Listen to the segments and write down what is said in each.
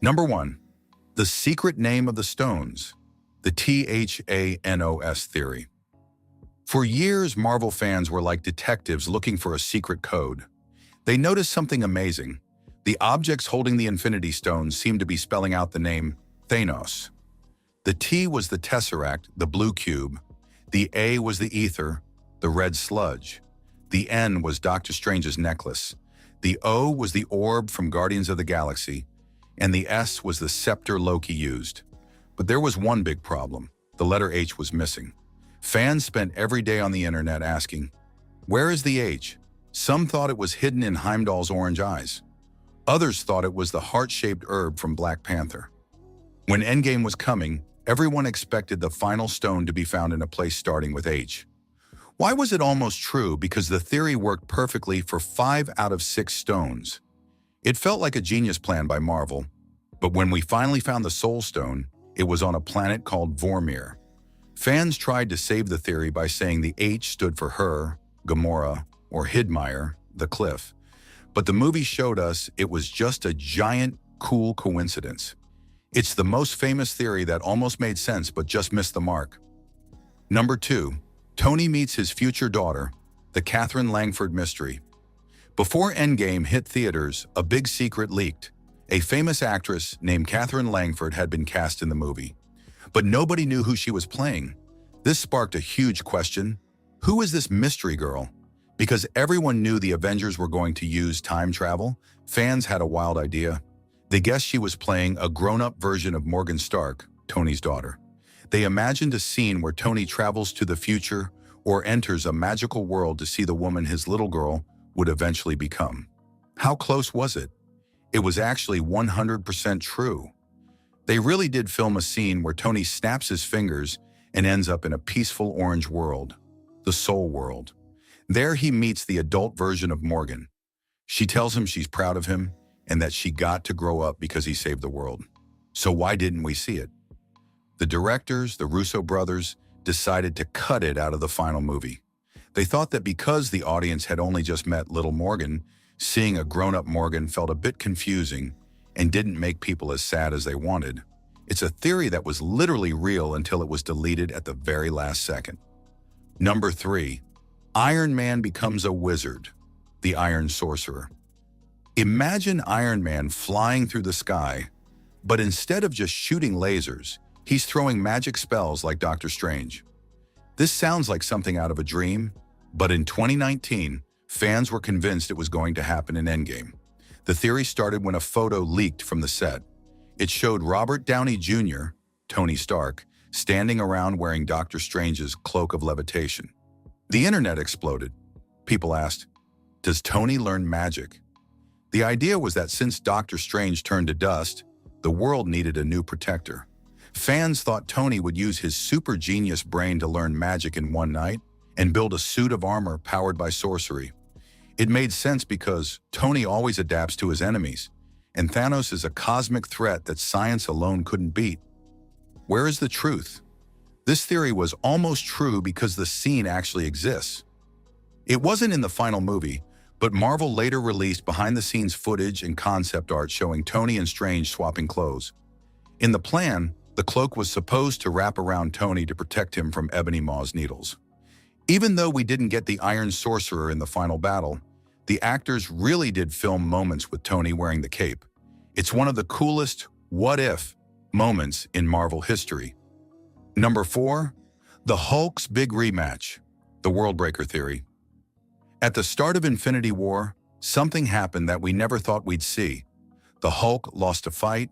Number 1. The secret name of the stones, the T.H.A.N.O.S. theory. For years, Marvel fans were like detectives looking for a secret code. They noticed something amazing. The objects holding the Infinity Stones seemed to be spelling out the name Thanos. The T was the Tesseract, the blue cube. The A was the ether, the red sludge. The N was Doctor Strange's necklace. The O was the orb from Guardians of the Galaxy. And the S was the scepter Loki used. But there was one big problem. The letter H was missing. Fans spent every day on the internet asking, "Where is the H?" Some thought it was hidden in Heimdall's orange eyes. Others thought it was the heart-shaped herb from Black Panther. When Endgame was coming, everyone expected the final stone to be found in a place starting with H. Why was it almost true? Because the theory worked perfectly for 5 out of 6 stones. It felt like a genius plan by Marvel, but when we finally found the Soul Stone, it was on a planet called Vormir. Fans tried to save the theory by saying the H stood for Her, Gamora, or Hidmire, the cliff. But the movie showed us it was just a giant, cool coincidence. It's the most famous theory that almost made sense but just missed the mark. Number 2. Tony meets his future daughter, the Katherine Langford mystery. Before Endgame hit theaters, a big secret leaked. A famous actress named Katherine Langford had been cast in the movie. But nobody knew who she was playing. This sparked a huge question. Who is this mystery girl? Because everyone knew the Avengers were going to use time travel, fans had a wild idea. They guessed she was playing a grown-up version of Morgan Stark, Tony's daughter. They imagined a scene where Tony travels to the future or enters a magical world to see the woman his little girl would eventually become. How close was it? It was actually 100% true. They really did film a scene where Tony snaps his fingers and ends up in a peaceful orange world, the Soul World. There he meets the adult version of Morgan. She tells him she's proud of him and that she got to grow up because he saved the world. So why didn't we see it? The directors, the Russo brothers, decided to cut it out of the final movie. They thought that because the audience had only just met little Morgan, seeing a grown-up Morgan felt a bit confusing and didn't make people as sad as they wanted. It's a theory that was literally real until it was deleted at the very last second. Number 3. Iron Man becomes a wizard, the Iron Sorcerer. Imagine Iron Man flying through the sky, but instead of just shooting lasers, he's throwing magic spells like Doctor Strange. This sounds like something out of a dream, but in 2019, fans were convinced it was going to happen in Endgame. The theory started when a photo leaked from the set. It showed Robert Downey Jr., Tony Stark, standing around wearing Doctor Strange's cloak of levitation. The internet exploded. People asked, "Does Tony learn magic?" The idea was that since Doctor Strange turned to dust, the world needed a new protector. Fans thought Tony would use his super genius brain to learn magic in one night and build a suit of armor powered by sorcery. It made sense because Tony always adapts to his enemies, and Thanos is a cosmic threat that science alone couldn't beat. Where is the truth? This theory was almost true because the scene actually exists. It wasn't in the final movie, but Marvel later released behind-the-scenes footage and concept art showing Tony and Strange swapping clothes. In the plan, the cloak was supposed to wrap around Tony to protect him from Ebony Maw's needles. Even though we didn't get the Iron Sorcerer in the final battle, the actors really did film moments with Tony wearing the cape. It's one of the coolest what-if moments in Marvel history. Number 4. The Hulk's big rematch, the Worldbreaker theory. At the start of Infinity War, something happened that we never thought we'd see. The Hulk lost a fight.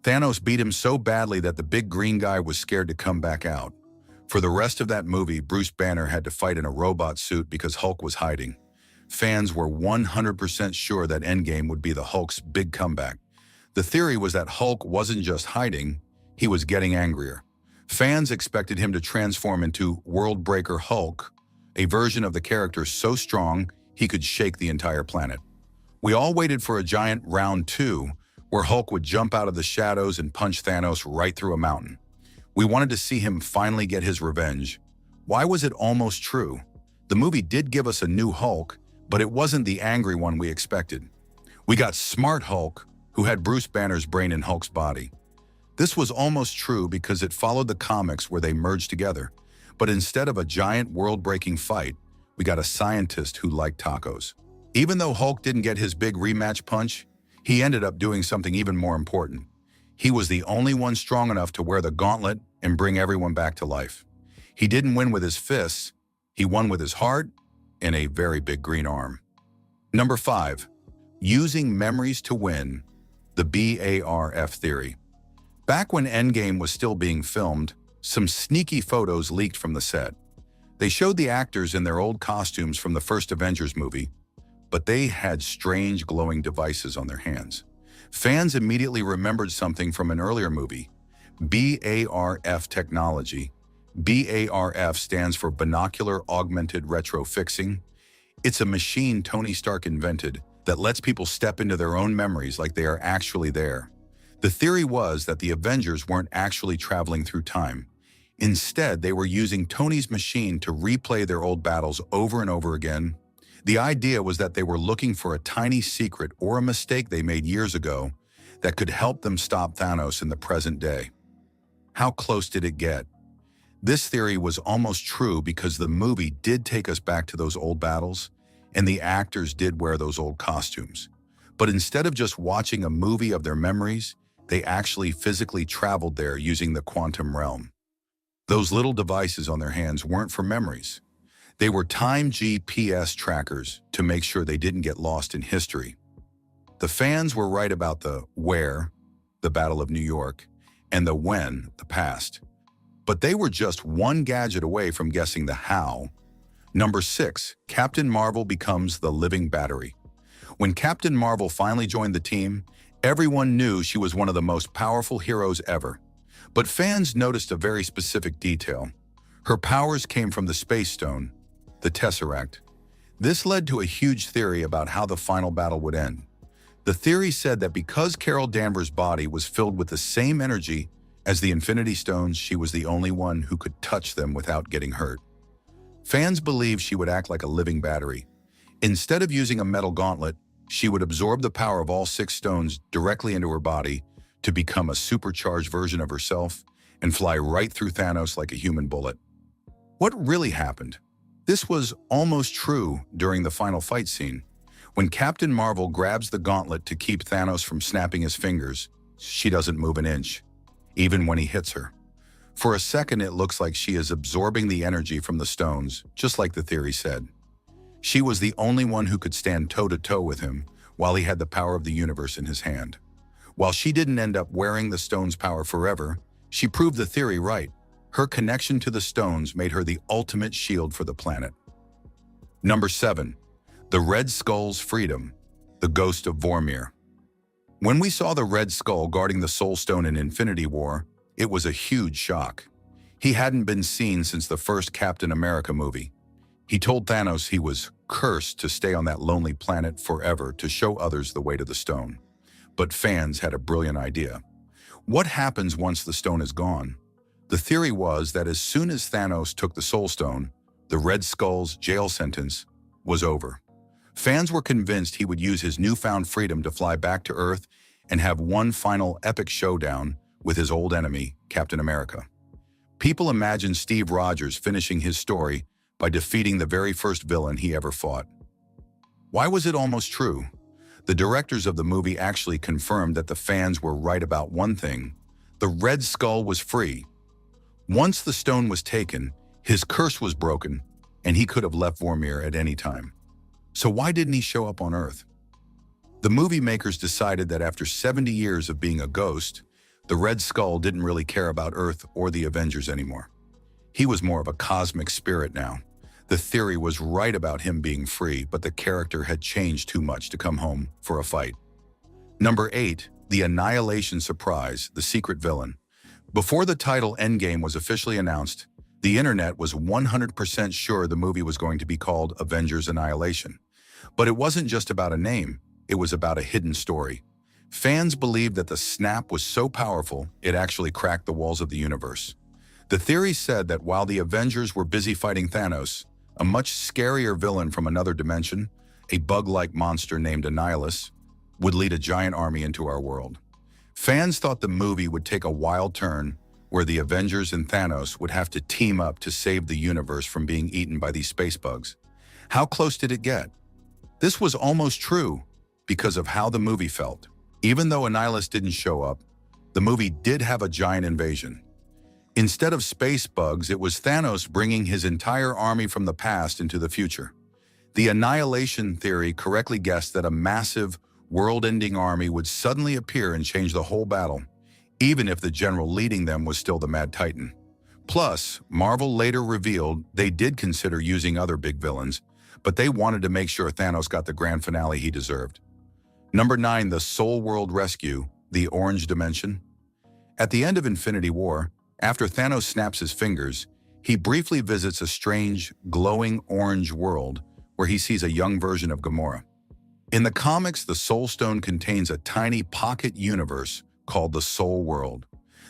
Thanos beat him so badly that the big green guy was scared to come back out. For the rest of that movie, Bruce Banner had to fight in a robot suit because Hulk was hiding. Fans were 100% sure that Endgame would be the Hulk's big comeback. The theory was that Hulk wasn't just hiding, he was getting angrier. Fans expected him to transform into Worldbreaker Hulk, a version of the character so strong he could shake the entire planet. We all waited for a giant round 2, where Hulk would jump out of the shadows and punch Thanos right through a mountain. We wanted to see him finally get his revenge. Why was it almost true? The movie did give us a new Hulk, but it wasn't the angry one we expected. We got Smart Hulk, who had Bruce Banner's brain in Hulk's body. This was almost true because it followed the comics where they merged together, but instead of a giant world-breaking fight, we got a scientist who liked tacos. Even though Hulk didn't get his big rematch punch, he ended up doing something even more important. He was the only one strong enough to wear the gauntlet and bring everyone back to life. He didn't win with his fists, he won with his heart and a very big green arm. Number 5. Using memories to win, the B.A.R.F. theory. Back when Endgame was still being filmed, some sneaky photos leaked from the set. They showed the actors in their old costumes from the first Avengers movie, but they had strange glowing devices on their hands. Fans immediately remembered something from an earlier movie, B.A.R.F. technology. B.A.R.F. stands for Binocular Augmented Retrofixing. It's a machine Tony Stark invented that lets people step into their own memories like they are actually there. The theory was that the Avengers weren't actually traveling through time. Instead, they were using Tony's machine to replay their old battles over and over again. The idea was that they were looking for a tiny secret or a mistake they made years ago that could help them stop Thanos in the present day. How close did it get? This theory was almost true because the movie did take us back to those old battles, and the actors did wear those old costumes. But instead of just watching a movie of their memories, they actually physically traveled there using the quantum realm. Those little devices on their hands weren't for memories. They were time GPS trackers to make sure they didn't get lost in history. The fans were right about the where, the Battle of New York, and the when, the past. But they were just one gadget away from guessing the how. Number 6, Captain Marvel becomes the living battery. When Captain Marvel finally joined the team, everyone knew she was one of the most powerful heroes ever. But fans noticed a very specific detail. Her powers came from the Space Stone, the Tesseract. This led to a huge theory about how the final battle would end. The theory said that because Carol Danvers' body was filled with the same energy as the Infinity Stones, she was the only one who could touch them without getting hurt. Fans believed she would act like a living battery. Instead of using a metal gauntlet, she would absorb the power of all 6 stones directly into her body to become a supercharged version of herself and fly right through Thanos like a human bullet. What really happened? This was almost true during the final fight scene. When Captain Marvel grabs the gauntlet to keep Thanos from snapping his fingers, she doesn't move an inch, even when he hits her. For a second, it looks like she is absorbing the energy from the stones, just like the theory said. She was the only one who could stand toe-to-toe with him while he had the power of the universe in his hand. While she didn't end up wearing the stone's power forever, she proved the theory right. Her connection to the stones made her the ultimate shield for the planet. Number 7. The Red Skull's freedom, the ghost of Vormir. When we saw the Red Skull guarding the Soul Stone in Infinity War, it was a huge shock. He hadn't been seen since the first Captain America movie. He told Thanos he was cursed to stay on that lonely planet forever to show others the way to the stone. But fans had a brilliant idea. What happens once the stone is gone? The theory was that as soon as Thanos took the Soul Stone, the Red Skull's jail sentence was over. Fans were convinced he would use his newfound freedom to fly back to Earth and have one final epic showdown with his old enemy, Captain America. People imagined Steve Rogers finishing his story by defeating the very first villain he ever fought. Why was it almost true? The directors of the movie actually confirmed that the fans were right about one thing. The Red Skull was free. Once the stone was taken, his curse was broken, and he could have left Vormir at any time. So why didn't he show up on Earth? The movie makers decided that after 70 years of being a ghost, the Red Skull didn't really care about Earth or the Avengers anymore. He was more of a cosmic spirit now. The theory was right about him being free, but the character had changed too much to come home for a fight. Number 8, the Annihilation surprise, the secret villain. Before the title Endgame was officially announced, the internet was 100% sure the movie was going to be called Avengers Annihilation. But it wasn't just about a name, it was about a hidden story. Fans believed that the snap was so powerful, it actually cracked the walls of the universe. The theory said that while the Avengers were busy fighting Thanos, a much scarier villain from another dimension, a bug-like monster named Annihilus, would lead a giant army into our world. Fans thought the movie would take a wild turn where the Avengers and Thanos would have to team up to save the universe from being eaten by these space bugs. How close did it get? This was almost true because of how the movie felt. Even though Annihilus didn't show up, the movie did have a giant invasion. Instead of space bugs, it was Thanos bringing his entire army from the past into the future. The Annihilation theory correctly guessed that a massive, world-ending army would suddenly appear and change the whole battle, even if the general leading them was still the Mad Titan. Plus, Marvel later revealed they did consider using other big villains, but they wanted to make sure Thanos got the grand finale he deserved. Number 9, the Soul World Rescue, the Orange Dimension. At the end of Infinity War, after Thanos snaps his fingers, he briefly visits a strange, glowing orange world where he sees a young version of Gamora. In the comics, the Soul Stone contains a tiny pocket universe called the Soul World.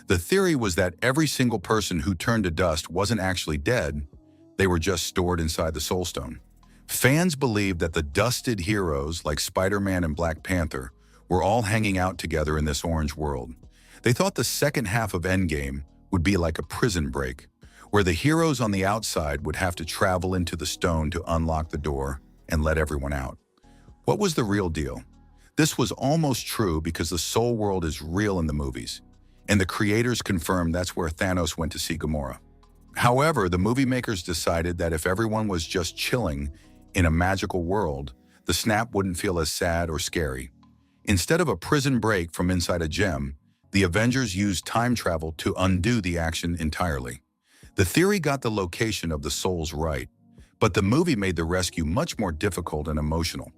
The theory was that every single person who turned to dust wasn't actually dead, they were just stored inside the Soul Stone. Fans believed that the dusted heroes like Spider-Man and Black Panther were all hanging out together in this orange world. They thought the second half of Endgame would be like a prison break, where the heroes on the outside would have to travel into the stone to unlock the door and let everyone out. What was the real deal? This was almost true because the Soul World is real in the movies, and the creators confirmed that's where Thanos went to see Gamora. However, the movie makers decided that if everyone was just chilling in a magical world, the snap wouldn't feel as sad or scary. Instead of a prison break from inside a gem, the Avengers used time travel to undo the action entirely. The theory got the location of the souls right, but the movie made the rescue much more difficult and emotional.